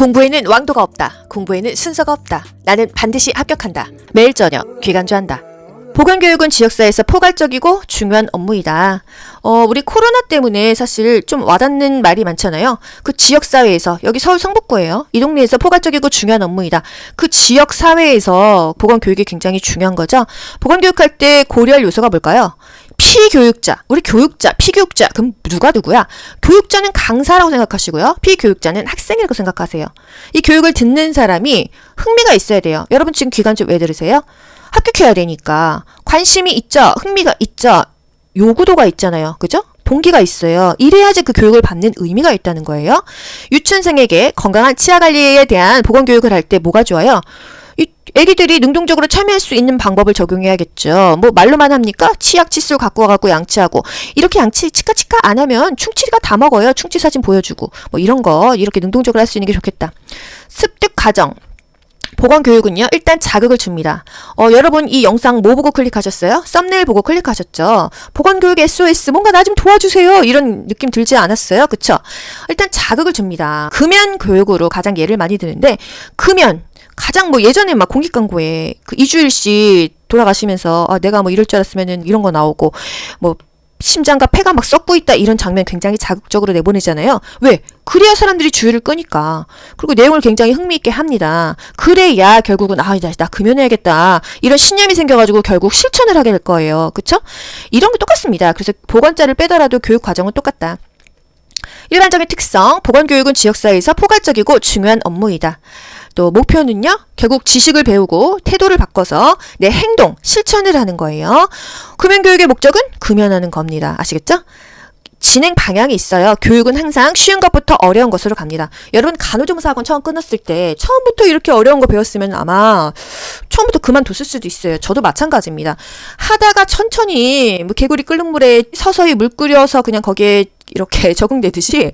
공부에는 왕도가 없다. 공부에는 순서가 없다. 나는 반드시 합격한다. 매일 저녁 귀간주한다. 보건교육은 지역사회에서 포괄적이고 중요한 업무이다. 우리 코로나 때문에 사실 좀 와닿는 말이 많잖아요. 그 지역사회에서, 여기 서울 성북구예요. 이 동네에서 포괄적이고 중요한 업무이다. 그 지역사회에서 보건교육이 굉장히 중요한 거죠. 보건교육할 때 고려할 요소가 뭘까요? 피교육자, 우리 교육자, 피교육자, 그럼 누구야? 교육자는 강사라고 생각하시고요. 피교육자는 학생이라고 생각하세요. 이 교육을 듣는 사람이 흥미가 있어야 돼요. 여러분 지금 귀간주 왜 들으세요? 합격해야 되니까. 관심이 있죠? 흥미가 있죠? 요구도가 있잖아요. 그죠? 동기가 있어요. 이래야지 그 교육을 받는 의미가 있다는 거예요. 유치원생에게 건강한 치아관리에 대한 보건교육을 할 때 뭐가 좋아요? 이 애기들이 능동적으로 참여할 수 있는 방법을 적용해야겠죠. 뭐 말로만 합니까? 치약 칫솔 갖고 와갖고 양치하고. 이렇게 양치 치카치카 안 하면 충치가 다 먹어요. 충치 사진 보여주고. 뭐 이런 거 이렇게 능동적으로 할 수 있는 게 좋겠다. 습득 과정. 보건교육은요, 일단 자극을 줍니다. 여러분 이 영상 뭐 보고 클릭하셨어요? 썸네일 보고 클릭하셨죠? 보건교육 SOS 뭔가 나 좀 도와주세요. 이런 느낌 들지 않았어요? 그쵸? 일단 자극을 줍니다. 금연 교육으로 가장 예를 많이 드는데, 금연. 가장 뭐 예전에 막 공익광고에 그 이주일 씨 돌아가시면서 내가 뭐 이럴 줄 알았으면은 이런 거 나오고 뭐 심장과 폐가 막 썩고 있다 이런 장면 굉장히 자극적으로 내보내잖아요. 왜? 그래야 사람들이 주의를 끄니까. 그리고 내용을 굉장히 흥미있게 합니다. 그래야 결국은 나 금연해야겠다. 이런 신념이 생겨가지고 결국 실천을 하게 될 거예요. 그쵸? 이런 거 똑같습니다. 그래서 보건자를 빼더라도 교육 과정은 똑같다. 일반적인 특성, 보건교육은 지역사회에서 포괄적이고 중요한 업무이다. 또 목표는요, 결국 지식을 배우고 태도를 바꿔서 내 행동, 실천을 하는 거예요. 금연교육의 목적은 금연하는 겁니다. 아시겠죠? 진행 방향이 있어요. 교육은 항상 쉬운 것부터 어려운 것으로 갑니다. 여러분 간호조무사학원 처음 끊었을 때 처음부터 이렇게 어려운 거 배웠으면 아마 처음부터 그만뒀을 수도 있어요. 저도 마찬가지입니다. 하다가 천천히 뭐 개구리 끓는 물에 서서히 물 끓여서 그냥 거기에 이렇게 적응되듯이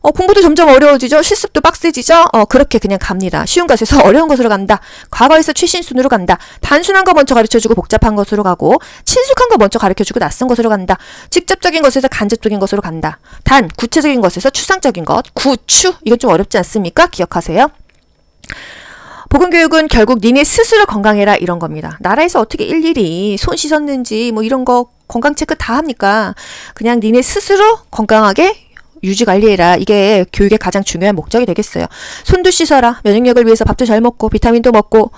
공부도 점점 어려워지죠. 실습도 빡세지죠. 그렇게 그냥 갑니다. 쉬운 것에서 어려운 것으로 간다. 과거에서 최신순으로 간다. 단순한 거 먼저 가르쳐주고 복잡한 것으로 가고, 친숙한 거 먼저 가르쳐주고 낯선 것으로 간다. 직접적인 것에서 간접적인 것으로 간다. 단, 구체적인 것에서 추상적인 것. 구추. 이건 좀 어렵지 않습니까? 기억하세요. 보건교육은 결국 니네 스스로 건강해라 이런 겁니다. 나라에서 어떻게 일일이 손 씻었는지 뭐 이런 거 건강 체크 다 합니까? 그냥 니네 스스로 건강하게 유지관리해라. 이게 교육의 가장 중요한 목적이 되겠어요. 손도 씻어라. 면역력을 위해서 밥도 잘 먹고 비타민도 먹고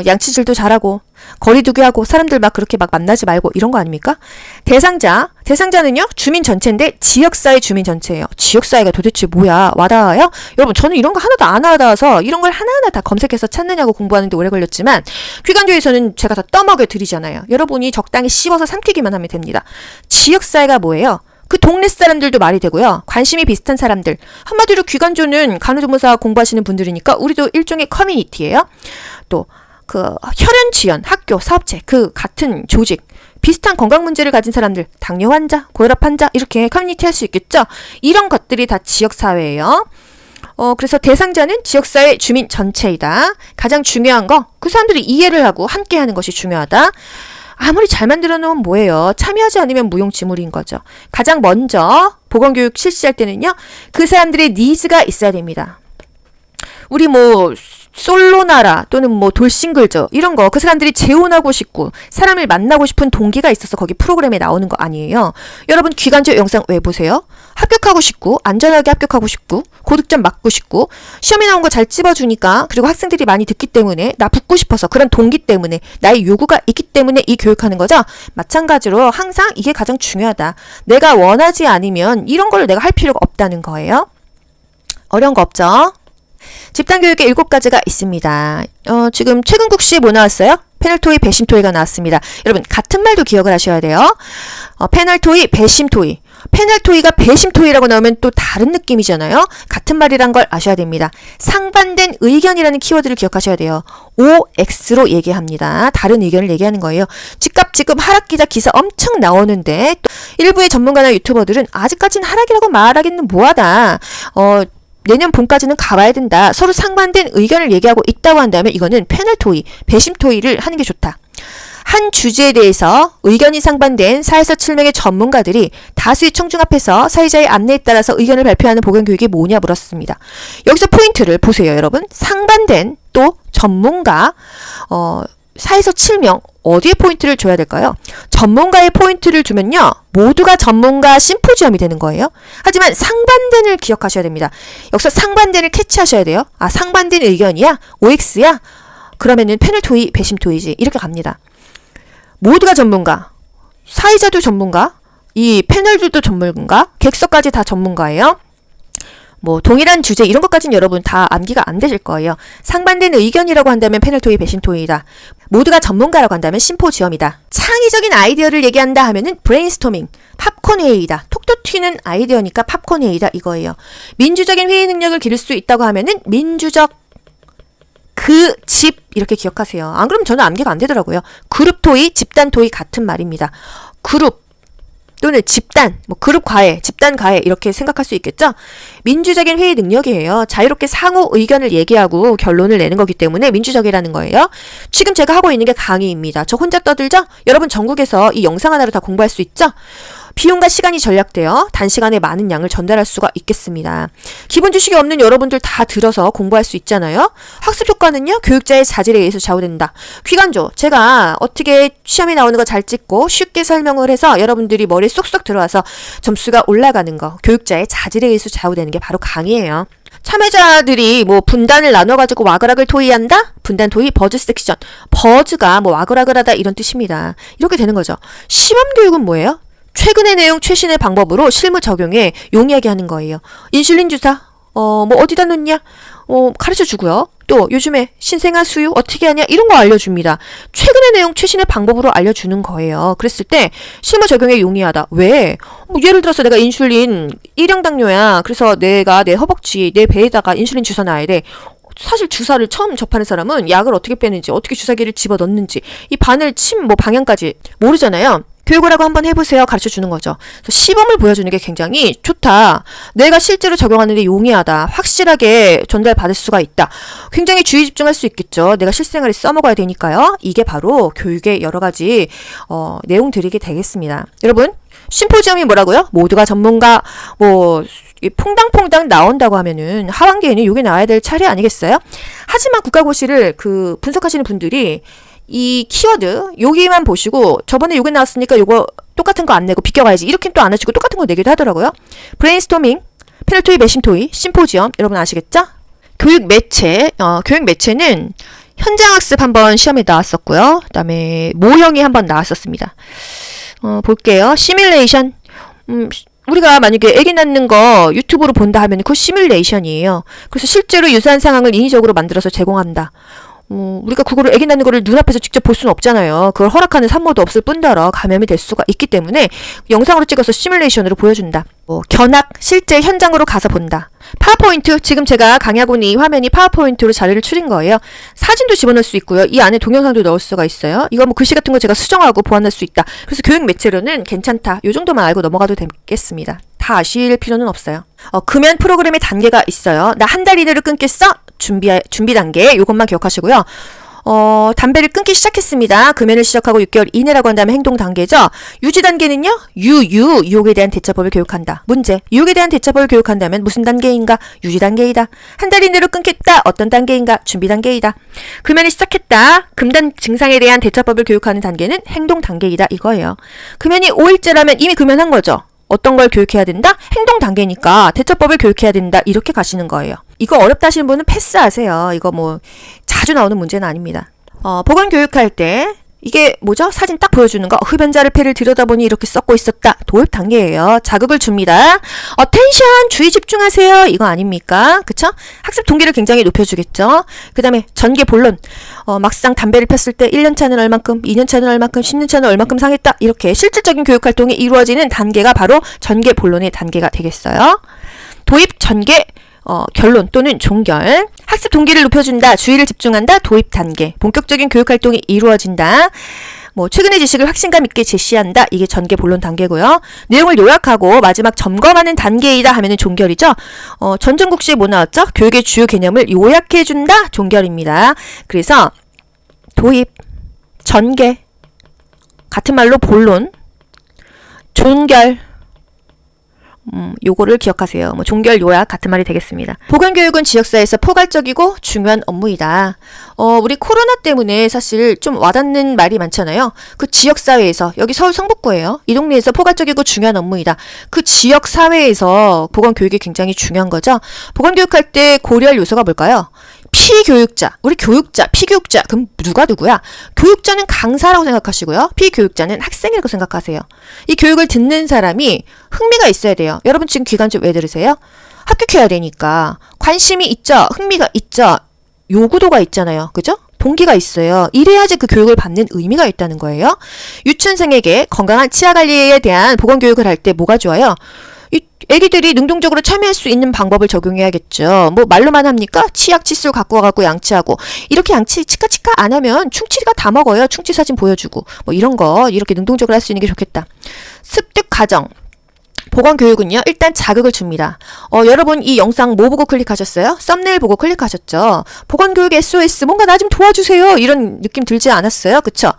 양치질도 잘하고 거리두기 하고 사람들 막 그렇게 막 만나지 말고 이런 거 아닙니까? 대상자는요, 주민 전체인데 지역사회 주민 전체예요. 지역사회가 도대체 뭐야? 와닿아요? 여러분 저는 이런 거 하나도 안 와닿아서 이런 걸 하나하나 다 검색해서 찾느냐고 공부하는데 오래 걸렸지만 귀간주에서는 제가 다 떠먹여 드리잖아요. 여러분이 적당히 씹어서 삼키기만 하면 됩니다. 지역사회가 뭐예요? 그 동네 사람들도 말이 되고요. 관심이 비슷한 사람들. 한마디로 귀간주는 간호조무사 공부하시는 분들이니까 우리도 일종의 커뮤니티예요. 또 그 혈연 지연, 학교, 사업체, 그 같은 조직, 비슷한 건강 문제를 가진 사람들, 당뇨 환자, 고혈압 환자 이렇게 커뮤니티 할 수 있겠죠. 이런 것들이 다 지역사회예요. 그래서 대상자는 지역사회 주민 전체이다. 가장 중요한 거, 그 사람들이 이해를 하고 함께하는 것이 중요하다. 아무리 잘 만들어 놓으면 뭐예요? 참여하지 않으면 무용지물인 거죠. 가장 먼저 보건교육 실시할 때는요, 그 사람들의 니즈가 있어야 됩니다. 우리 뭐 솔로나라 또는 뭐 돌싱글저 이런 거 그 사람들이 재혼하고 싶고 사람을 만나고 싶은 동기가 있어서 거기 프로그램에 나오는 거 아니에요. 여러분 귀간주 영상 왜 보세요? 합격하고 싶고 안전하게 합격하고 싶고 고득점 맞고 싶고 시험에 나온 거 잘 찝어주니까, 그리고 학생들이 많이 듣기 때문에 나 붙고 싶어서 그런 동기 때문에 나의 요구가 있기 때문에 이 교육하는 거죠. 마찬가지로 항상 이게 가장 중요하다. 내가 원하지 않으면 이런 걸 내가 할 필요가 없다는 거예요. 어려운 거 없죠? 집단교육에 7가지가 있습니다. 지금 최근국시에 뭐 나왔어요? 패널토의, 배심토의가 나왔습니다. 여러분 같은 말도 기억을 하셔야 돼요. 패널토의, 배심토의. 패널토의가 배심토의라고 나오면 또 다른 느낌이잖아요. 같은 말이란 걸 아셔야 됩니다. 상반된 의견이라는 키워드를 기억하셔야 돼요. OX로 얘기합니다. 다른 의견을 얘기하는 거예요. 집값 지금 하락기자 기사 엄청 나오는데 또 일부의 전문가나 유튜버들은 아직까지는 하락이라고 말하기는 뭐하다. 내년 봄까지는 가봐야 된다. 서로 상반된 의견을 얘기하고 있다고 한다면 이거는 패널 토의, 배심 토의를 하는 게 좋다. 한 주제에 대해서 의견이 상반된 4에서 7명의 전문가들이 다수의 청중 앞에서 사회자의 안내에 따라서 의견을 발표하는 보건교육이 뭐냐 물었습니다. 여기서 포인트를 보세요, 여러분. 상반된 또 전문가 4에서 7명 어디에 포인트를 줘야 될까요? 전문가의 포인트를 주면요. 모두가 전문가 심포지엄이 되는 거예요. 하지만 상반된을 기억하셔야 됩니다. 여기서 상반된을 캐치하셔야 돼요. 아, 상반된 의견이야? OX야? 그러면은 패널 토의, 배심 토의지. 이렇게 갑니다. 모두가 전문가, 사회자도 전문가, 이 패널들도 전문가, 객석까지 다 전문가예요. 뭐 동일한 주제 이런 것까지는 여러분 다 암기가 안 되실 거예요. 상반된 의견이라고 한다면 패널 토의, 배심 토의이다. 모두가 전문가라고 한다면 심포지엄이다. 창의적인 아이디어를 얘기한다 하면은 브레인스토밍, 팝콘 회의이다. 톡톡 튀는 아이디어니까 팝콘 회의다 이거예요. 민주적인 회의 능력을 기를 수 있다고 하면은 민주적 그 집 이렇게 기억하세요. 안 그러면 저는 암기가 안 되더라고요. 그룹 토의, 집단 토의 같은 말입니다. 그룹 또는 집단, 뭐 그룹 과외, 집단 과외 이렇게 생각할 수 있겠죠? 민주적인 회의 능력이에요. 자유롭게 상호 의견을 얘기하고 결론을 내는 거기 때문에 민주적이라는 거예요. 지금 제가 하고 있는 게 강의입니다. 저 혼자 떠들죠? 여러분 전국에서 이 영상 하나로 다 공부할 수 있죠? 비용과 시간이 절약되어 단시간에 많은 양을 전달할 수가 있겠습니다. 기본 지식이 없는 여러분들 다 들어서 공부할 수 있잖아요. 학습 효과는요. 교육자의 자질에 의해서 좌우된다. 귀간조, 제가 어떻게 시험에 나오는 거 잘 찍고 쉽게 설명을 해서 여러분들이 머리에 쏙쏙 들어와서 점수가 올라가는 거, 교육자의 자질에 의해서 좌우되는 게 바로 강의예요. 참여자들이 뭐 분단을 나눠가지고 와글와글 토의한다? 분단 토의, 버즈 섹션. 버즈가 뭐 와글와글하다 이런 뜻입니다. 이렇게 되는 거죠. 시범교육은 뭐예요? 최근의 내용, 최신의 방법으로 실무 적용에 용이하게 하는 거예요. 인슐린 주사, 뭐 어디다 놓냐? 가르쳐 주고요. 또 요즘에 신생아 수유 어떻게 하냐? 이런 거 알려줍니다. 최근의 내용, 최신의 방법으로 알려주는 거예요. 그랬을 때 실무 적용에 용이하다. 왜? 예를 들어서 내가 인슐린 1형 당뇨야. 그래서 내가 내 허벅지, 내 배에다가 인슐린 주사 놔야 돼. 사실 주사를 처음 접하는 사람은 약을 어떻게 빼는지, 어떻게 주사기를 집어넣는지, 이 바늘, 침, 뭐 방향까지 모르잖아요. 교육을 하고 한번 해보세요. 가르쳐 주는 거죠. 그래서 시범을 보여주는 게 굉장히 좋다. 내가 실제로 적용하는데 용이하다. 확실하게 전달받을 수가 있다. 굉장히 주의 집중할 수 있겠죠. 내가 실생활에 써먹어야 되니까요. 이게 바로 교육의 여러 가지 내용들이게 되겠습니다. 여러분, 심포지엄이 뭐라고요? 모두가 전문가, 뭐 퐁당퐁당 나온다고 하면은 하반기에는 이게 나와야 될 차례 아니겠어요? 하지만 국가고시를 분석하시는 분들이 이 키워드 여기만 보시고 저번에 요게 나왔으니까 요거 똑같은 거 안 내고 비껴가야지 이렇게 또 안 하시고 똑같은 거 내기도 하더라고요. 브레인스토밍, 패널 토의, 배심 토의, 심포지엄 여러분 아시겠죠? 교육 매체, 교육 매체는 현장학습 한번 시험에 나왔었고요. 그 다음에 모형이 한번 나왔었습니다. 볼게요. 시뮬레이션. 우리가 만약에 애기 낳는 거 유튜브로 본다 하면 그거 시뮬레이션이에요. 그래서 실제로 유사한 상황을 인위적으로 만들어서 제공한다. 우리가 그거를 애기 낳는 거를 눈앞에서 직접 볼 수는 없잖아요. 그걸 허락하는 산모도 없을 뿐더러 감염이 될 수가 있기 때문에 영상으로 찍어서 시뮬레이션으로 보여준다. 견학, 실제 현장으로 가서 본다. 파워포인트, 지금 제가 강의하고 있는 이 화면이 파워포인트로 자료를 추린 거예요. 사진도 집어넣을 수 있고요. 이 안에 동영상도 넣을 수가 있어요. 이거 뭐 글씨 같은 거 제가 수정하고 보완할 수 있다. 그래서 교육 매체로는 괜찮다. 요 정도만 알고 넘어가도 되겠습니다. 다 아실 필요는 없어요. 금연 프로그램의 단계가 있어요. 나 한 달 이내로 끊겠어? 준비 단계 요것만 기억하시고요. 담배를 끊기 시작했습니다. 금연을 시작하고 6개월 이내라고 한다면 행동 단계죠. 유지 단계는요. 유혹에 대한 대처법을 교육한다. 문제. 유혹에 대한 대처법을 교육한다면 무슨 단계인가? 유지 단계이다. 한 달 이내로 끊겠다. 어떤 단계인가? 준비 단계이다. 금연을 시작했다. 금단 증상에 대한 대처법을 교육하는 단계는 행동 단계이다. 이거예요. 금연이 5일째라면 이미 금연한 거죠. 어떤 걸 교육해야 된다? 행동 단계니까 대처법을 교육해야 된다. 이렇게 가시는 거예요. 이거 어렵다 하시는 분은 패스하세요. 이거 뭐 자주 나오는 문제는 아닙니다. 보건 교육할 때 이게 뭐죠? 사진 딱 보여주는 거. 흡연자를 폐를 들여다보니 이렇게 썩고 있었다. 도입 단계예요. 자극을 줍니다. 어텐션, 주의 집중하세요. 이거 아닙니까? 그쵸? 학습 동기를 굉장히 높여주겠죠. 그 다음에 전개 본론. 막상 담배를 폈을 때 1년 차는 얼만큼, 2년 차는 얼만큼, 10년 차는 얼만큼 상했다. 이렇게 실질적인 교육 활동이 이루어지는 단계가 바로 전개 본론의 단계가 되겠어요. 도입, 전개, 결론 또는 종결. 학습 동기를 높여준다. 주의를 집중한다. 도입 단계. 본격적인 교육 활동이 이루어진다. 뭐 최근의 지식을 확신감 있게 제시한다. 이게 전개 본론 단계고요. 내용을 요약하고 마지막 점검하는 단계이다 하면은 종결이죠. 전정국시에 뭐 나왔죠? 교육의 주요 개념을 요약해준다. 종결입니다. 그래서 도입, 전개, 같은 말로 본론, 존결, 요거를 기억하세요. 뭐 종결, 요약 같은 말이 되겠습니다. 보건교육은 지역사회에서 포괄적이고 중요한 업무이다. 우리 코로나 때문에 사실 좀 와닿는 말이 많잖아요. 그 지역사회에서, 여기 서울 성북구예요. 이 동네에서 포괄적이고 중요한 업무이다. 그 지역사회에서 보건교육이 굉장히 중요한 거죠. 보건교육할 때 고려할 요소가 뭘까요? 피교육자, 우리 교육자, 피교육자, 그럼 누구야? 교육자는 강사라고 생각하시고요. 피교육자는 학생이라고 생각하세요. 이 교육을 듣는 사람이 흥미가 있어야 돼요. 여러분 지금 기간제 왜 들으세요? 합격해야 되니까. 관심이 있죠? 흥미가 있죠? 요구도가 있잖아요. 그죠? 동기가 있어요. 이래야지 그 교육을 받는 의미가 있다는 거예요. 유치원생에게 건강한 치아관리에 대한 보건교육을 할 때 뭐가 좋아요? 애기들이 능동적으로 참여할 수 있는 방법을 적용해야겠죠. 뭐 말로만 합니까? 치약, 칫솔 갖고 와갖고 양치하고. 이렇게 양치 치카치카 안 하면 충치가 다 먹어요. 충치 사진 보여주고. 뭐 이런 거 이렇게 능동적으로 할 수 있는 게 좋겠다. 습득 과정. 보건교육은요, 일단 자극을 줍니다. 여러분 이 영상 뭐 보고 클릭하셨어요? 썸네일 보고 클릭하셨죠? 보건교육 SOS 뭔가 나 좀 도와주세요. 이런 느낌 들지 않았어요? 그쵸?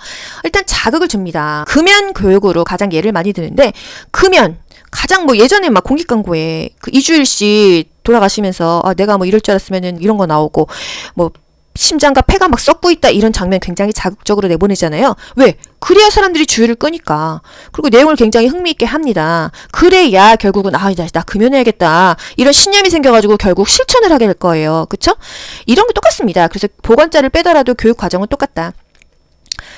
일단 자극을 줍니다. 금연 교육으로 가장 예를 많이 드는데, 금연. 가장 뭐 예전에 막 공익 광고에 그 이주일 씨 돌아가시면서 내가 뭐 이럴 줄 알았으면은 이런 거 나오고 뭐 심장과 폐가 막 썩고 있다 이런 장면 굉장히 자극적으로 내보내잖아요. 왜? 그래야 사람들이 주의를 끄니까. 그리고 내용을 굉장히 흥미있게 합니다. 그래야 결국은 나 금연해야겠다 이런 신념이 생겨가지고 결국 실천을 하게 될 거예요. 그쵸? 이런 게 똑같습니다. 그래서 보건자를 빼더라도 교육 과정은 똑같다.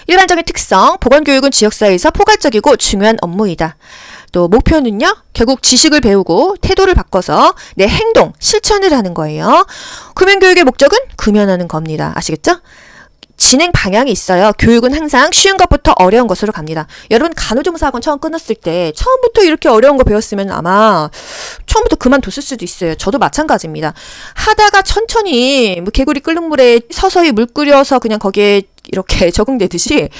일반적인 특성, 보건교육은 지역사회에서 포괄적이고 중요한 업무이다. 또 목표는요, 결국 지식을 배우고 태도를 바꿔서 내 행동, 실천을 하는 거예요. 금연교육의 목적은 금연하는 겁니다. 아시겠죠? 진행 방향이 있어요. 교육은 항상 쉬운 것부터 어려운 것으로 갑니다. 여러분 간호조무사학원 처음 끊었을 때 처음부터 이렇게 어려운 거 배웠으면 아마 처음부터 그만뒀을 수도 있어요. 저도 마찬가지입니다. 하다가 천천히 뭐 개구리 끓는 물에 서서히 물 끓여서 그냥 거기에 이렇게 적응되듯이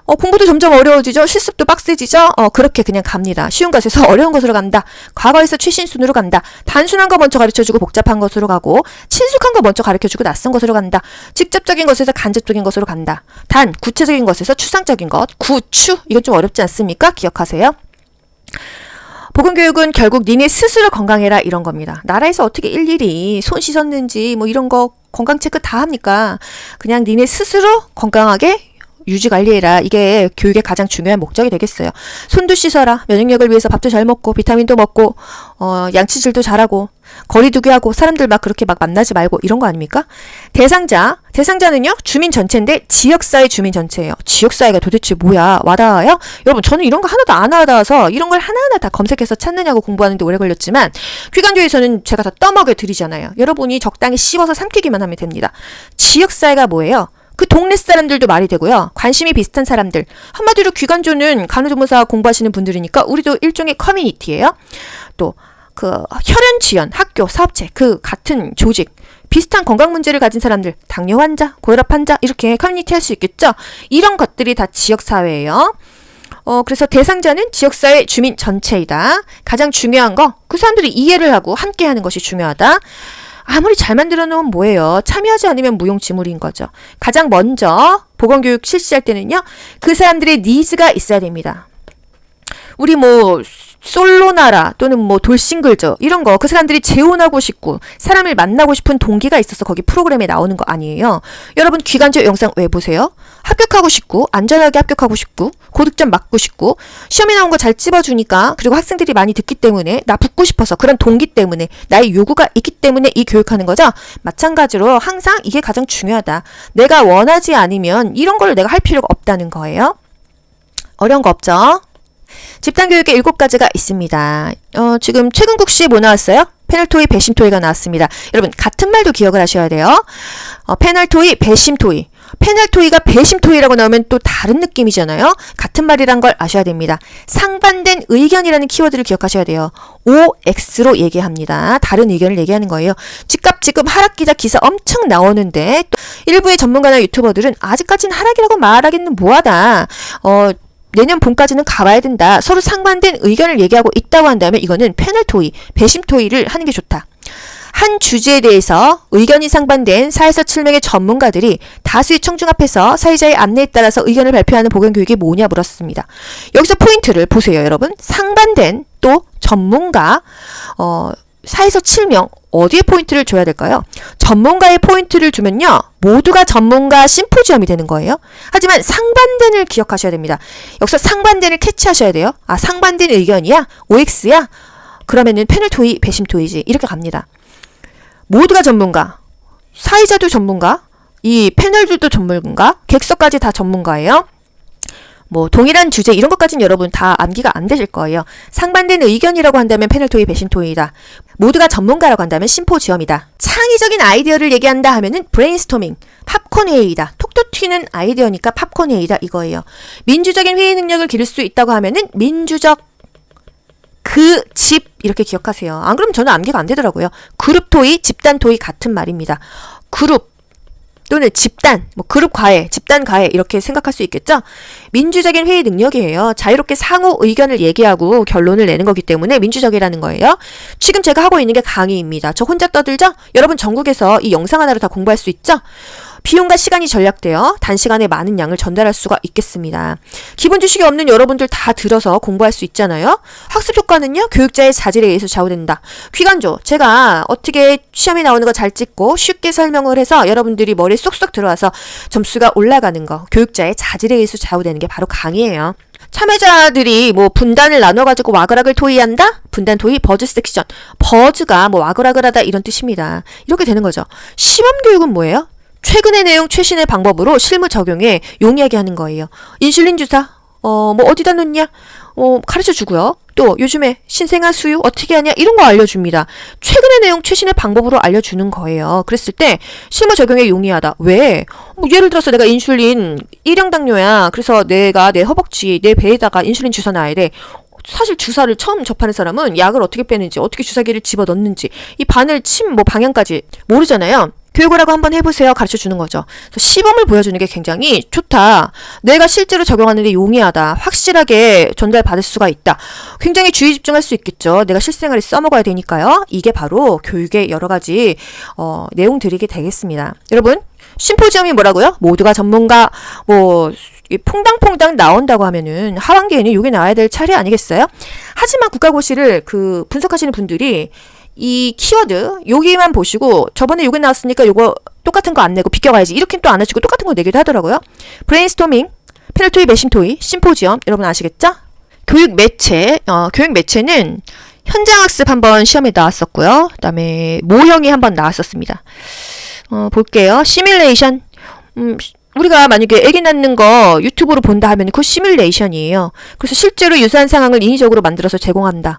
공부도 점점 어려워지죠. 실습도 빡세지죠. 그렇게 그냥 갑니다. 쉬운 것에서 어려운 것으로 간다. 과거에서 최신순으로 간다. 단순한 거 먼저 가르쳐주고 복잡한 것으로 가고, 친숙한 거 먼저 가르쳐주고 낯선 것으로 간다. 직접적인 것에서 간접적인 것으로 간다. 단, 구체적인 것에서 추상적인 것. 구추. 이건 좀 어렵지 않습니까? 기억하세요. 보건교육은 결국 니네 스스로 건강해라 이런 겁니다. 나라에서 어떻게 일일이 손 씻었는지 뭐 이런 거 건강 체크 다 합니까? 그냥 니네 스스로 건강하게 유지 관리해라. 이게 교육의 가장 중요한 목적이 되겠어요. 손도 씻어라. 면역력을 위해서 밥도 잘 먹고 비타민도 먹고 양치질도 잘하고 거리두기 하고 사람들 막 그렇게 막 만나지 말고 이런 거 아닙니까? 대상자는요 주민 전체인데 지역사회 주민 전체예요. 지역사회가 도대체 뭐야? 와닿아요? 여러분 저는 이런 거 하나도 안 와닿아서 이런 걸 하나하나 다 검색해서 찾느냐고 공부하는데 오래 걸렸지만 귀간교에서는 제가 다 떠먹여 드리잖아요. 여러분이 적당히 씹어서 삼키기만 하면 됩니다. 지역사회가 뭐예요? 그 동네 사람들도 말이 되고요. 관심이 비슷한 사람들. 한마디로 귀간조는 간호조무사 공부하시는 분들이니까 우리도 일종의 커뮤니티예요. 또 그 혈연 지원, 학교, 사업체, 그 같은 조직, 비슷한 건강 문제를 가진 사람들, 당뇨 환자, 고혈압 환자 이렇게 커뮤니티 할 수 있겠죠. 이런 것들이 다 지역사회예요. 그래서 대상자는 지역사회 주민 전체이다. 가장 중요한 거, 그 사람들이 이해를 하고 함께하는 것이 중요하다. 아무리 잘 만들어 놓으면 뭐예요? 참여하지 않으면 무용지물인 거죠. 가장 먼저 보건교육 실시할 때는요. 그 사람들의 니즈가 있어야 됩니다. 우리 뭐 솔로나라 또는 뭐 돌싱글저 이런 거 그 사람들이 재혼하고 싶고 사람을 만나고 싶은 동기가 있어서 거기 프로그램에 나오는 거 아니에요. 여러분 귀간조 영상 왜 보세요? 합격하고 싶고 안전하게 합격하고 싶고 고득점 맞고 싶고 시험에 나온 거 잘 찝어주니까 그리고 학생들이 많이 듣기 때문에 나 붙고 싶어서 그런 동기 때문에 나의 요구가 있기 때문에 이 교육하는 거죠. 마찬가지로 항상 이게 가장 중요하다. 내가 원하지 않으면 이런 걸 내가 할 필요가 없다는 거예요. 어려운 거 없죠? 집단교육에 7가지가 있습니다. 지금 최근국 씨에 뭐 나왔어요? 패널토의, 배심토의가 나왔습니다. 여러분 같은 말도 기억을 하셔야 돼요. 패널토의, 배심토의. 패널토의가 배심토의라고 나오면 또 다른 느낌이잖아요. 같은 말이란 걸 아셔야 됩니다. 상반된 의견이라는 키워드를 기억하셔야 돼요. OX로 얘기합니다. 다른 의견을 얘기하는 거예요. 집값 지금 하락기자 기사 엄청 나오는데 또 일부의 전문가나 유튜버들은 아직까지는 하락이라고 말하기는 뭐하다. 내년 봄까지는 가봐야 된다. 서로 상반된 의견을 얘기하고 있다고 한다면 이거는 패널 토의, 배심 토의를 하는 게 좋다. 한 주제에 대해서 의견이 상반된 4에서 7명의 전문가들이 다수의 청중 앞에서 사회자의 안내에 따라서 의견을 발표하는 보건교육이 뭐냐 물었습니다. 여기서 포인트를 보세요, 여러분. 상반된 또 전문가 4에서 7명 어디에 포인트를 줘야 될까요? 전문가의 포인트를 주면요. 모두가 전문가 심포지엄이 되는 거예요. 하지만 상반된을 기억하셔야 됩니다. 여기서 상반된을 캐치하셔야 돼요. 아, 상반된 의견이야? OX야? 그러면은 패널 토의, 배심 토의지. 이렇게 갑니다. 모두가 전문가, 사회자도 전문가, 이 패널들도 전문가, 객석까지 다 전문가예요. 뭐 동일한 주제 이런 것까지는 여러분 다 암기가 안 되실 거예요. 상반된 의견이라고 한다면 패널 토의, 배심 토의다. 모두가 전문가라고 한다면 심포지엄이다. 창의적인 아이디어를 얘기한다 하면은 브레인스토밍, 팝콘 회의다. 톡톡 튀는 아이디어니까 팝콘 회의다 이거예요. 민주적인 회의 능력을 기를 수 있다고 하면은 민주적 그 집 이렇게 기억하세요. 안 그러면 저는 암기가 안 되더라고요. 그룹 토의, 집단 토의 같은 말입니다. 그룹 또는 집단, 뭐 그룹 과외, 집단 과외 이렇게 생각할 수 있겠죠? 민주적인 회의 능력이에요. 자유롭게 상호 의견을 얘기하고 결론을 내는 거기 때문에 민주적이라는 거예요. 지금 제가 하고 있는 게 강의입니다. 저 혼자 떠들죠? 여러분 전국에서 이 영상 하나로 다 공부할 수 있죠? 비용과 시간이 절약되어 단시간에 많은 양을 전달할 수가 있겠습니다. 기본 지식이 없는 여러분들 다 들어서 공부할 수 있잖아요. 학습 효과는요. 교육자의 자질에 의해서 좌우된다. 귀간조, 제가 어떻게 시험에 나오는 거 잘 찍고 쉽게 설명을 해서 여러분들이 머리에 쏙쏙 들어와서 점수가 올라가는 거, 교육자의 자질에 의해서 좌우되는 게 바로 강의예요. 참여자들이 뭐 분단을 나눠가지고 와글와글 토의한다? 분단 토의, 버즈 섹션. 버즈가 뭐 와글와글하다 이런 뜻입니다. 이렇게 되는 거죠. 시범교육은 뭐예요? 최근의 내용, 최신의 방법으로 실무 적용에 용이하게 하는 거예요. 인슐린 주사, 뭐 어디다 놓냐? 가르쳐 주고요. 또 요즘에 신생아 수유 어떻게 하냐? 이런 거 알려줍니다. 최근의 내용, 최신의 방법으로 알려주는 거예요. 그랬을 때 실무 적용에 용이하다. 왜? 뭐 예를 들어서 내가 인슐린 1형 당뇨야. 그래서 내가 내 허벅지, 내 배에다가 인슐린 주사 놔야 돼. 사실 주사를 처음 접하는 사람은 약을 어떻게 빼는지, 어떻게 주사기를 집어 넣는지, 이 바늘, 침, 뭐 방향까지 모르잖아요. 교육을 하고 한번 해보세요. 가르쳐 주는 거죠. 그래서 시범을 보여주는 게 굉장히 좋다. 내가 실제로 적용하는 게 용이하다. 확실하게 전달받을 수가 있다. 굉장히 주의 집중할 수 있겠죠. 내가 실생활에 써먹어야 되니까요. 이게 바로 교육의 여러 가지 내용들이게 되겠습니다. 여러분, 심포지엄이 뭐라고요? 모두가 전문가, 뭐 퐁당퐁당 나온다고 하면은 하반기에는 이게 나와야 될 차례 아니겠어요? 하지만 국가고시를 분석하시는 분들이 이 키워드 여기만 보시고 저번에 요게 나왔으니까 요거 똑같은 거 안 내고 비껴가야지 이렇게 또 안 하시고 똑같은 거 내기도 하더라고요. 브레인스토밍, 패널 토의, 배심 토의, 심포지엄 여러분 아시겠죠? 교육 매체는 현장 학습 한번 시험에 나왔었고요. 그다음에 모형이 한번 나왔었습니다. 볼게요. 시뮬레이션. 우리가 만약에 애기 낳는 거 유튜브로 본다 하면 그거 시뮬레이션이에요. 그래서 실제로 유사한 상황을 인위적으로 만들어서 제공한다.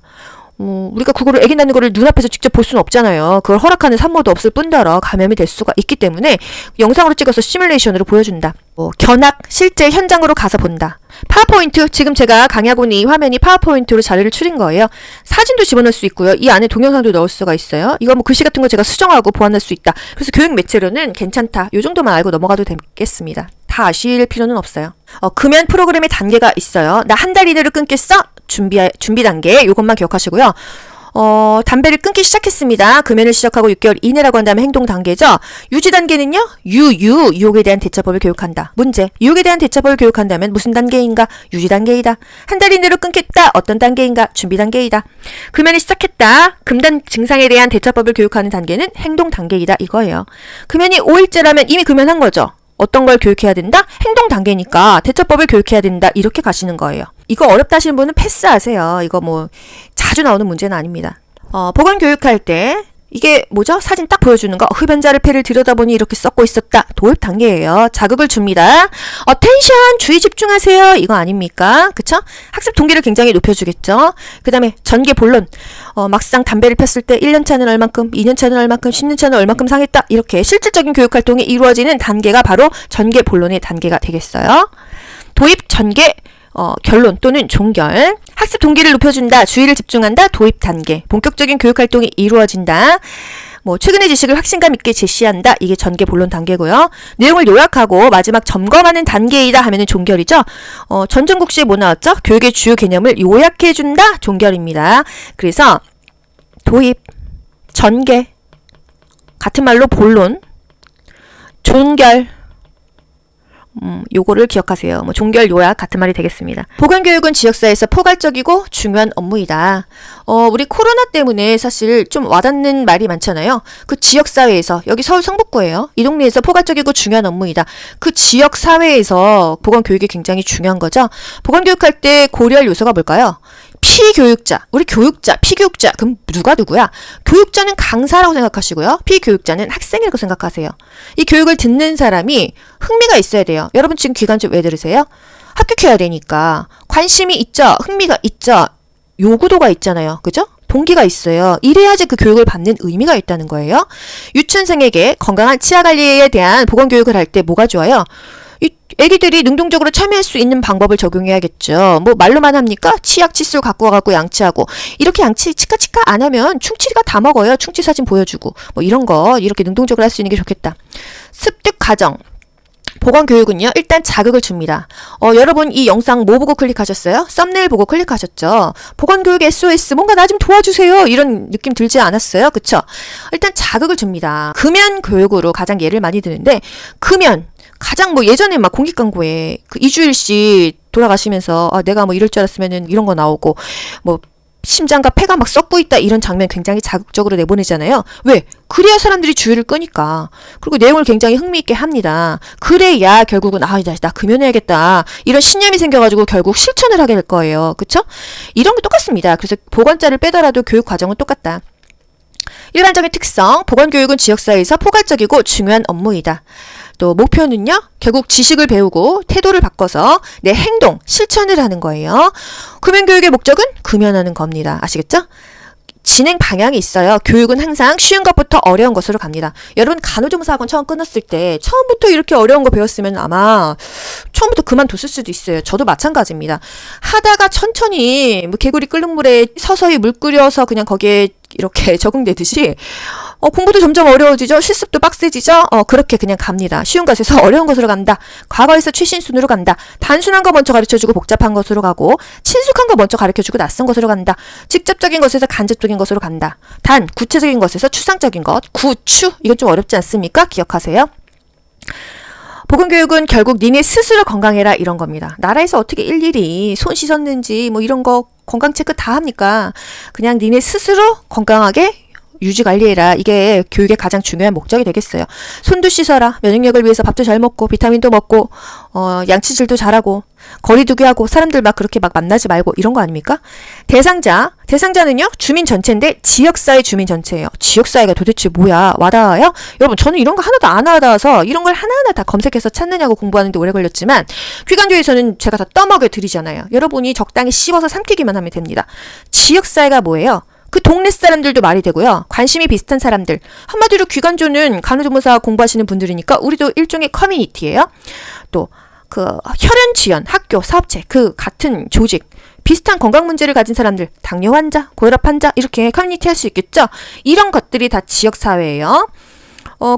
우리가 그거를 애기 낳는 거를 눈앞에서 직접 볼 수는 없잖아요. 그걸 허락하는 산모도 없을 뿐더러 감염이 될 수가 있기 때문에 영상으로 찍어서 시뮬레이션으로 보여준다. 견학, 실제 현장으로 가서 본다. 파워포인트, 지금 제가 강의하고 있는 이 화면이 파워포인트로 자료를 추린 거예요. 사진도 집어넣을 수 있고요. 이 안에 동영상도 넣을 수가 있어요. 이거 뭐 글씨 같은 거 제가 수정하고 보완할 수 있다. 그래서 교육 매체로는 괜찮다. 요 정도만 알고 넘어가도 되겠습니다. 다 아실 필요는 없어요. 금연 프로그램의 단계가 있어요. 나 한 달 이내로 끊겠어? 준비 단계. 요것만 기억하시고요. 담배를 끊기 시작했습니다. 금연을 시작하고 6개월 이내라고 한다면 행동 단계죠. 유지 단계는요. 유혹에 대한 대처법을 교육한다. 문제. 유혹에 대한 대처법을 교육한다면 무슨 단계인가? 유지 단계이다. 한 달 이내로 끊겠다. 어떤 단계인가? 준비 단계이다. 금연을 시작했다. 금단 증상에 대한 대처법을 교육하는 단계는 행동 단계이다. 이거예요. 금연이 5일째라면 이미 금연한 거죠. 어떤 걸 교육해야 된다? 행동 단계니까 대처법을 교육해야 된다. 이렇게 가시는 거예요. 이거 어렵다 하시는 분은 패스하세요. 이거 뭐 자주 나오는 문제는 아닙니다. 보건 교육할 때 이게 뭐죠? 사진 딱 보여주는 거. 흡연자를 폐를 들여다보니 이렇게 썩고 있었다. 도입 단계예요. 자극을 줍니다. 어텐션, 주의 집중하세요. 이거 아닙니까? 그쵸? 학습 동기를 굉장히 높여주겠죠. 그 다음에 전개 본론. 막상 담배를 폈을 때 1년차는 얼만큼, 2년차는 얼만큼, 10년차는 얼만큼 상했다. 이렇게 실질적인 교육활동이 이루어지는 단계가 바로 전개 본론의 단계가 되겠어요. 도입, 전개, 결론 또는 종결. 학습 동기를 높여준다. 주의를 집중한다. 도입 단계. 본격적인 교육활동이 이루어진다. 최근의 지식을 확신감 있게 제시한다. 이게 전개 본론 단계고요. 내용을 요약하고 마지막 점검하는 단계이다 하면은 종결이죠. 전정국시에 뭐 나왔죠? 교육의 주요 개념을 요약해준다. 종결입니다. 그래서 도입, 전개, 같은 말로 본론, 종결, 요거를 기억하세요. 뭐 종결, 요약 같은 말이 되겠습니다. 보건교육은 지역사회에서 포괄적이고 중요한 업무이다. 우리 코로나 때문에 사실 좀 와닿는 말이 많잖아요. 그 지역사회에서, 여기 서울 성북구예요. 이 동네에서 포괄적이고 중요한 업무이다. 그 지역사회에서 보건교육이 굉장히 중요한 거죠. 보건교육할 때 고려할 요소가 뭘까요? 피교육자, 우리 교육자, 피교육자, 그럼 누가 누구야? 교육자는 강사라고 생각하시고요. 피교육자는 학생이라고 생각하세요. 이 교육을 듣는 사람이 흥미가 있어야 돼요. 여러분 지금 기간제 왜 들으세요? 합격해야 되니까. 관심이 있죠? 흥미가 있죠? 요구도가 있잖아요. 그죠? 동기가 있어요. 이래야지 그 교육을 받는 의미가 있다는 거예요. 유치원생에게 건강한 치아관리에 대한 보건교육을 할 때 뭐가 좋아요? 이 애기들이 능동적으로 참여할 수 있는 방법을 적용해야겠죠. 뭐 말로만 합니까? 치약, 칫솔 갖고 와갖고 양치하고. 이렇게 양치 치카치카 안 하면 충치가 다 먹어요. 충치 사진 보여주고. 뭐 이런 거 이렇게 능동적으로 할 수 있는 게 좋겠다. 습득 과정. 보건교육은요, 일단 자극을 줍니다. 여러분 이 영상 뭐 보고 클릭하셨어요? 썸네일 보고 클릭하셨죠? 보건교육 SOS 뭔가 나 좀 도와주세요. 이런 느낌 들지 않았어요? 그쵸? 일단 자극을 줍니다. 금연 교육으로 가장 예를 많이 드는데, 금연. 가장 뭐 예전에 막 공익 광고에 그 이주일 씨 돌아가시면서 내가 뭐 이럴 줄 알았으면은 이런 거 나오고 뭐 심장과 폐가 막 썩고 있다 이런 장면 굉장히 자극적으로 내보내잖아요. 왜? 그래야 사람들이 주의를 끄니까. 그리고 내용을 굉장히 흥미있게 합니다. 그래야 결국은 나 금연해야겠다 이런 신념이 생겨가지고 결국 실천을 하게 될 거예요. 그쵸? 이런 게 똑같습니다. 그래서 보건자를 빼더라도 교육 과정은 똑같다. 일반적인 특성, 보건교육은 지역사회에서 포괄적이고 중요한 업무이다. 또 목표는요, 결국 지식을 배우고 태도를 바꿔서 내 행동, 실천을 하는 거예요. 금연교육의 목적은 금연하는 겁니다. 아시겠죠? 진행 방향이 있어요. 교육은 항상 쉬운 것부터 어려운 것으로 갑니다. 여러분 간호조무사학원 처음 끊었을 때 처음부터 이렇게 어려운 거 배웠으면 아마 처음부터 그만뒀을 수도 있어요. 저도 마찬가지입니다. 하다가 천천히 뭐 개구리 끓는 물에 서서히 물 끓여서 그냥 거기에 이렇게 적응되듯이 공부도 점점 어려워지죠. 실습도 빡세지죠. 그렇게 그냥 갑니다. 쉬운 것에서 어려운 것으로 간다. 과거에서 최신순으로 간다. 단순한 거 먼저 가르쳐주고 복잡한 것으로 가고, 친숙한 거 먼저 가르쳐주고 낯선 것으로 간다. 직접적인 것에서 간접적인 것으로 간다. 단, 구체적인 것에서 추상적인 것. 구추. 이건 좀 어렵지 않습니까? 기억하세요. 보건교육은 결국 니네 스스로 건강해라 이런 겁니다. 나라에서 어떻게 일일이 손 씻었는지 뭐 이런 거 건강 체크 다 합니까? 그냥 니네 스스로 건강하게 유지 관리해라. 이게 교육의 가장 중요한 목적이 되겠어요. 손도 씻어라. 면역력을 위해서 밥도 잘 먹고 비타민도 먹고 양치질도 잘하고 거리두기 하고 사람들 막 그렇게 막 만나지 말고 이런 거 아닙니까? 대상자는요 주민 전체인데 지역사회 주민 전체예요. 지역사회가 도대체 뭐야? 와닿아요? 여러분 저는 이런 거 하나도 안 와닿아서 이런 걸 하나하나 다 검색해서 찾느냐고 공부하는데 오래 걸렸지만 귀간조에서는 제가 다 떠먹여 드리잖아요. 여러분이 적당히 씹어서 삼키기만 하면 됩니다. 지역사회가 뭐예요? 그 동네 사람들도 말이 되고요. 관심이 비슷한 사람들. 한마디로 귀간조는 간호조무사 공부하시는 분들이니까 우리도 일종의 커뮤니티예요. 또 그 혈연 지연, 학교, 사업체, 그 같은 조직, 비슷한 건강 문제를 가진 사람들, 당뇨 환자, 고혈압 환자 이렇게 커뮤니티 할 수 있겠죠. 이런 것들이 다 지역사회예요.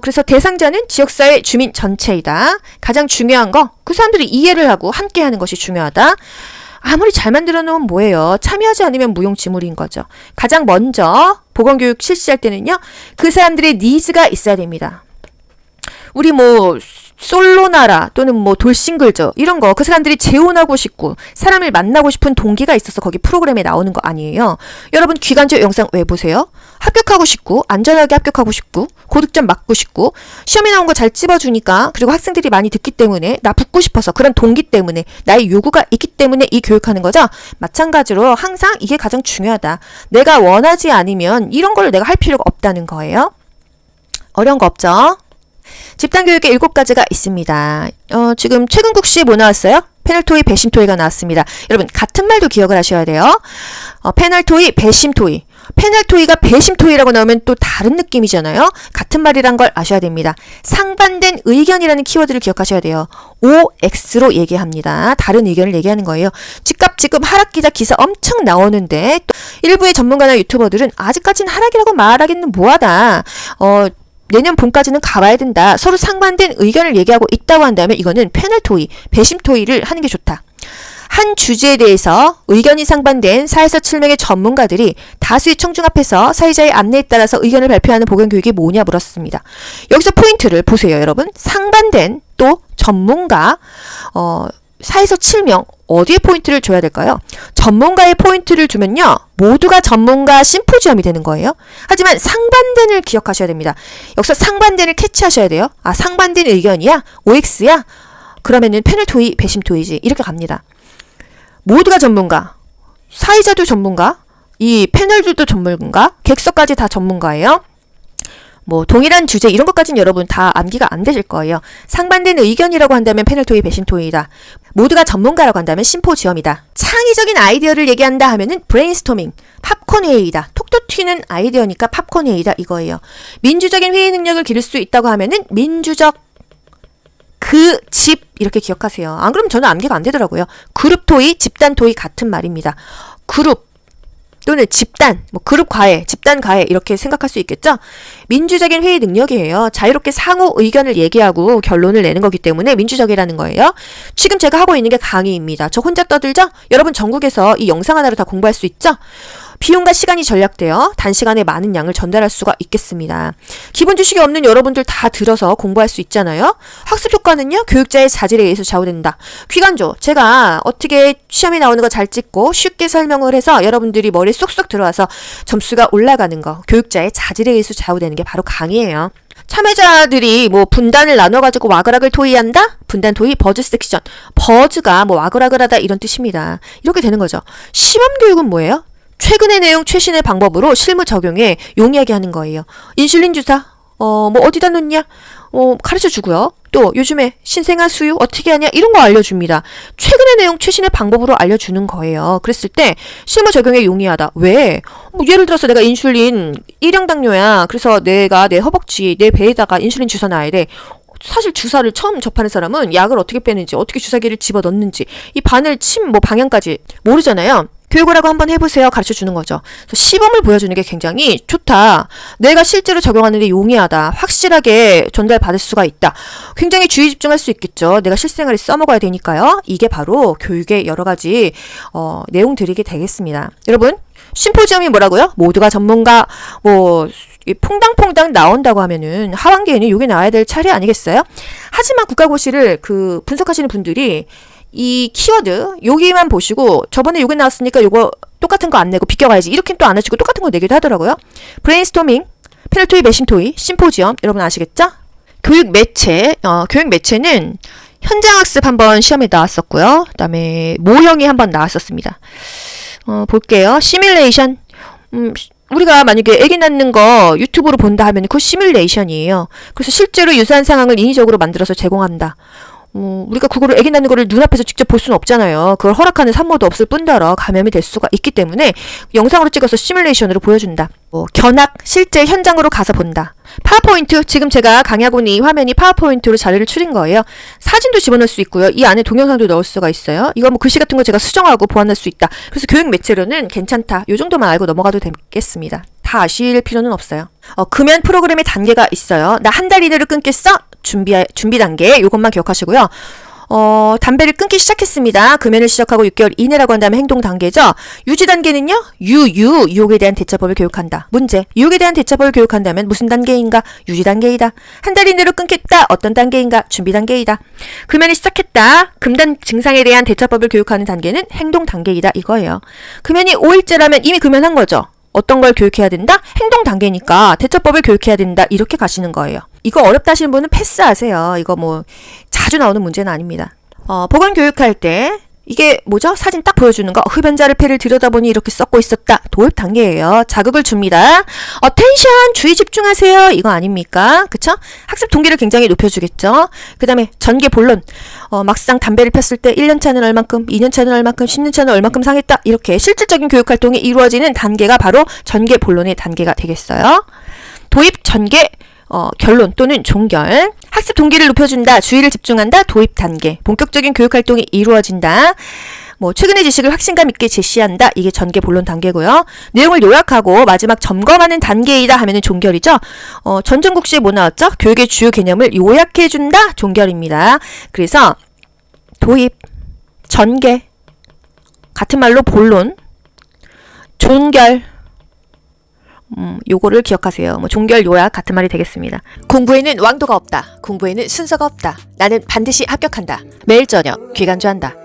그래서 대상자는 지역사회 주민 전체이다. 가장 중요한 거, 그 사람들이 이해를 하고 함께하는 것이 중요하다. 아무리 잘 만들어 놓으면 뭐예요? 참여하지 않으면 무용지물인 거죠. 가장 먼저 보건교육 실시할 때는요, 그 사람들의 니즈가 있어야 됩니다. 우리 뭐 솔로나라 또는 뭐 돌싱글저 이런 거 그 사람들이 재혼하고 싶고 사람을 만나고 싶은 동기가 있어서 거기 프로그램에 나오는 거 아니에요. 여러분 귀간조 영상 왜 보세요? 합격하고 싶고 안전하게 합격하고 싶고 고득점 맞고 싶고 시험에 나온 거 잘 찝어주니까 그리고 학생들이 많이 듣기 때문에 나 붙고 싶어서 그런 동기 때문에 나의 요구가 있기 때문에 이 교육하는 거죠. 마찬가지로 항상 이게 가장 중요하다. 내가 원하지 않으면 이런 걸 내가 할 필요가 없다는 거예요. 어려운 거 없죠? 집단교육에 7가지가 있습니다. 지금 최근국시에 뭐 나왔어요? 패널토의, 배심토의가 나왔습니다. 여러분 같은 말도 기억을 하셔야 돼요. 패널토의, 배심토의. 패널토의가 배심토의라고 나오면 또 다른 느낌이잖아요. 같은 말이란 걸 아셔야 됩니다. 상반된 의견이라는 키워드를 기억하셔야 돼요. OX로 얘기합니다. 다른 의견을 얘기하는 거예요. 집값 지금 하락기자 기사 엄청 나오는데 또 일부의 전문가나 유튜버들은 아직까지는 하락이라고 말하기는 뭐하다. 내년 봄까지는 가봐야 된다. 서로 상반된 의견을 얘기하고 있다고 한다면 이거는 패널 토의, 배심 토의를 하는 게 좋다. 한 주제에 대해서 의견이 상반된 4에서 7명의 전문가들이 다수의 청중 앞에서 사회자의 안내에 따라서 의견을 발표하는 보건교육이 뭐냐 물었습니다. 여기서 포인트를 보세요, 여러분. 상반된 또 전문가 4에서 7명 어디에 포인트를 줘야 될까요? 전문가의 포인트를 주면요. 모두가 전문가 심포지엄이 되는 거예요. 하지만 상반된을 기억하셔야 됩니다. 여기서 상반된을 캐치하셔야 돼요. 아, 상반된 의견이야? OX야? 그러면은 패널 토의, 배심 토의지. 이렇게 갑니다. 모두가 전문가, 사회자도 전문가, 이 패널들도 전문가, 객석까지 다 전문가예요. 뭐 동일한 주제 이런 것까지는 여러분 다 암기가 안 되실 거예요. 상반된 의견이라고 한다면 패널 토의, 배심 토의이다. 모두가 전문가라고 한다면 심포지엄이다. 창의적인 아이디어를 얘기한다 하면은 브레인스토밍, 팝콘 회의이다. 톡톡 튀는 아이디어니까 팝콘 회의다 이거예요. 민주적인 회의 능력을 기를 수 있다고 하면은 민주적 그 집 이렇게 기억하세요. 안 그러면 저는 암기가 안 되더라고요. 그룹 토의, 집단 토의 같은 말입니다. 그룹 또는 집단, 뭐 그룹 과외, 집단 과외 이렇게 생각할 수 있겠죠? 민주적인 회의 능력이에요. 자유롭게 상호 의견을 얘기하고 결론을 내는 거기 때문에 민주적이라는 거예요. 지금 제가 하고 있는 게 강의입니다. 저 혼자 떠들죠? 여러분 전국에서 이 영상 하나로 다 공부할 수 있죠? 비용과 시간이 절약되어 단시간에 많은 양을 전달할 수가 있겠습니다. 기본 지식이 없는 여러분들 다 들어서 공부할 수 있잖아요. 학습 효과는요. 교육자의 자질에 의해서 좌우된다. 귀간조, 제가 어떻게 시험에 나오는 거 잘 찍고 쉽게 설명을 해서 여러분들이 머리에 쏙쏙 들어와서 점수가 올라가는 거, 교육자의 자질에 의해서 좌우되는 게 바로 강의예요. 참여자들이 뭐 분단을 나눠가지고 와글와글 토의한다? 분단 토의, 버즈 섹션. 버즈가 뭐 와글와글하다 이런 뜻입니다. 이렇게 되는 거죠. 시범교육은 뭐예요? 최근의 내용, 최신의 방법으로 실무 적용에 용이하게 하는 거예요. 인슐린 주사, 뭐 어디다 놓냐? 가르쳐 주고요. 또 요즘에 신생아 수유 어떻게 하냐? 이런 거 알려줍니다. 최근의 내용, 최신의 방법으로 알려주는 거예요. 그랬을 때 실무 적용에 용이하다. 왜? 뭐 예를 들어서 내가 인슐린 1형 당뇨야. 그래서 내가 내 허벅지, 내 배에다가 인슐린 주사 놔야 돼. 사실 주사를 처음 접하는 사람은 약을 어떻게 빼는지, 어떻게 주사기를 집어넣는지, 이 바늘, 침, 뭐 방향까지 모르잖아요. 교육을 하고 한번 해보세요. 가르쳐 주는 거죠. 그래서 시범을 보여주는 게 굉장히 좋다. 내가 실제로 적용하는데 용이하다. 확실하게 전달받을 수가 있다. 굉장히 주의 집중할 수 있겠죠. 내가 실생활에 써먹어야 되니까요. 이게 바로 교육의 여러 가지 내용들이게 되겠습니다. 여러분, 심포지엄이 뭐라고요? 모두가 전문가, 뭐 퐁당퐁당 나온다고 하면은 하반기에는 이게 나와야 될 차례 아니겠어요? 하지만 국가고시를 분석하시는 분들이 이 키워드 여기만 보시고 저번에 요게 나왔으니까 요거 똑같은 거 안 내고 비껴가야지 이렇게 또 안 하시고 똑같은 거 내기도 하더라고요. 브레인스토밍, 패널 토의, 배심 토의, 심포지엄 여러분 아시겠죠? 교육 매체, 교육 매체는 현장 학습 한번 시험에 나왔었고요. 그다음에 모형이 한번 나왔었습니다. 볼게요. 시뮬레이션. 우리가 만약에 애기 낳는 거 유튜브로 본다 하면 그거 시뮬레이션이에요. 그래서 실제로 유사한 상황을 인위적으로 만들어서 제공한다. 우리가 그거를 애기 낳는 거를 눈앞에서 직접 볼 수는 없잖아요. 그걸 허락하는 산모도 없을 뿐더러 감염이 될 수가 있기 때문에 영상으로 찍어서 시뮬레이션으로 보여준다. 견학, 실제 현장으로 가서 본다. 파워포인트, 지금 제가 강의하고 있는 이 화면이 파워포인트로 자료를 추린 거예요. 사진도 집어넣을 수 있고요. 이 안에 동영상도 넣을 수가 있어요. 이거 뭐 글씨 같은 거 제가 수정하고 보완할 수 있다. 그래서 교육 매체로는 괜찮다. 요 정도만 알고 넘어가도 되겠습니다. 다 아실 필요는 없어요. 금연 프로그램의 단계가 있어요. 나 한 달 이내로 끊겠어? 준비 단계. 요것만 기억하시고요. 담배를 끊기 시작했습니다. 금연을 시작하고 6개월 이내라고 한다면 행동 단계죠. 유지 단계는요. 유혹에 대한 대처법을 교육한다. 문제. 유혹에 대한 대처법을 교육한다면 무슨 단계인가? 유지 단계이다. 한 달 이내로 끊겠다. 어떤 단계인가? 준비 단계이다. 금연이 시작했다. 금단 증상에 대한 대처법을 교육하는 단계는 행동 단계이다. 이거예요. 금연이 5일째라면 이미 금연한 거죠. 어떤 걸 교육해야 된다? 행동 단계니까 대처법을 교육해야 된다. 이렇게 가시는 거예요. 이거 어렵다 하시는 분은 패스하세요. 이거 뭐 자주 나오는 문제는 아닙니다. 보건 교육할 때 이게 뭐죠? 사진 딱 보여주는 거. 흡연자를 폐를 들여다보니 이렇게 썩고 있었다. 도입 단계예요. 자극을 줍니다. 텐션, 주의 집중하세요. 이거 아닙니까? 그쵸? 학습 동기를 굉장히 높여주겠죠. 그 다음에 전개 본론. 막상 담배를 폈을 때 1년 차는 얼만큼, 2년 차는 얼만큼, 10년 차는 얼만큼 상했다. 이렇게 실질적인 교육 활동이 이루어지는 단계가 바로 전개 본론의 단계가 되겠어요. 도입, 전개, 결론 또는 종결. 학습 동기를 높여준다. 주의를 집중한다. 도입 단계. 본격적인 교육 활동이 이루어진다. 최근의 지식을 확신감 있게 제시한다. 이게 전개 본론 단계고요. 내용을 요약하고 마지막 점검하는 단계이다 하면은 종결이죠. 전전국시에 뭐 나왔죠? 교육의 주요 개념을 요약해준다. 종결입니다. 그래서 도입, 전개, 같은 말로 본론, 존결, 요거를 기억하세요. 뭐 종결 요약 같은 말이 되겠습니다. 공부에는 왕도가 없다. 공부에는 순서가 없다. 나는 반드시 합격한다. 매일 저녁 귀간주한다.